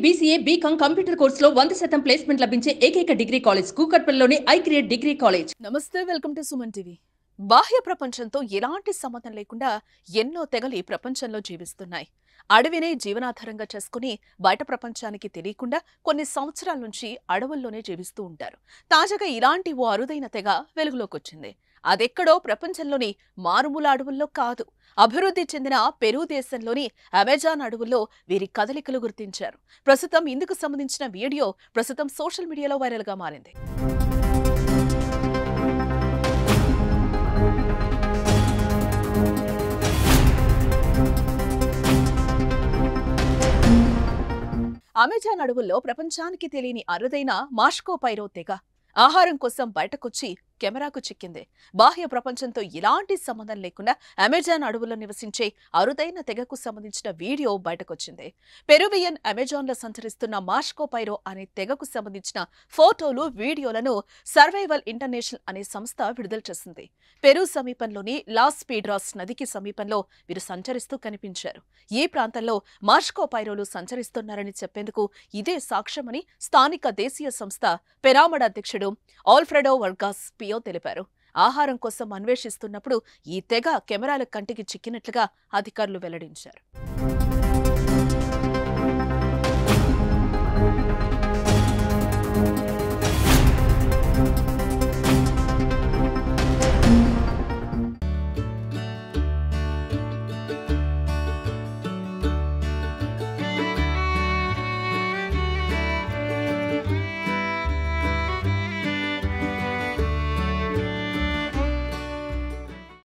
BCA, BCom computer కోర్సులో 100% placement లభించే ఏకైక డిగ్రీ కాలేజ్ కూకట్పల్లిలోని ఐక్రియేట్ డిగ్రీ కాలేజ్. నమస్తే, వెల్కమ్ టు సుమన్ టీవీ. బాహ్య ప్రపంచంతో ఎలాంటి సంబంధం లేకుండా ఎన్నో తెగలు ఈ ప్రపంచంలో జీవిస్తున్నాయి. అడవినే జీవనాధారంగా చేసుకుని బయట ప్రపంచానికి తెలియకుండా కొన్ని సంవత్సరాల నుంచి అడవుల్లోనే జీవిస్తూ ఉంటారు. తాజాగా ఇలాంటి ఓ అరుదైన తెగ వెలుగులోకి వచ్చింది. అదెక్కడో ప్రపంచంలోని మారుమూల అడవుల్లో కాదు, అభివృద్ధి చెందిన పెరూ దేశంలోని అమెజాన్ అడవుల్లో వీరి కదలికలు గుర్తించారు. ప్రస్తుతం ఇందుకు సంబంధించిన వీడియో సోషల్ మీడియాలో వైరల్ గా మారింది. అమెజాన్ అడవుల్లో ప్రపంచానికి తెలియని అరుదైన మాస్కోపైరో తెగ ఆహారం కోసం బయటకొచ్చి కెమెరాకు చిక్కింది. బాహ్య ప్రపంచంతో ఎలాంటి సంబంధం లేకుండా అమెజాన్ అడవుల్లో నివసించే అరుదైన తెగకు సంబంధించిన వీడియో బయటకొచ్చింది. పెరువియన్ అమెజాన్లో సంచరిస్తున్న మాస్కోపైరో అనే తెగకు సంబంధించిన ఫోటోలు, వీడియోలను సర్వైవల్ ఇంటర్నేషనల్ అనే సంస్థ విడుదల చేసింది. పెరు సమీపంలోని లాస్ పీడ్రాస్ నదికి సమీపంలో వీరు సంచరిస్తూ కనిపించారు. ఈ ప్రాంతంలో మాస్కోపైరోలు సంచరిస్తున్నారని చెప్పేందుకు ఇదే సాక్ష్యమని స్థానిక దేశీయ సంస్థ పెరామడ్ అధ్యక్షుడు ఆల్ఫ్రెడో వర్గాస్ పియో తెలిపారు. ఆహారం కోసం అన్వేషిస్తున్నప్పుడు ఈ తెగ కెమెరాల కంటికి చిక్కినట్లుగా అధికారులు వెల్లడించారు.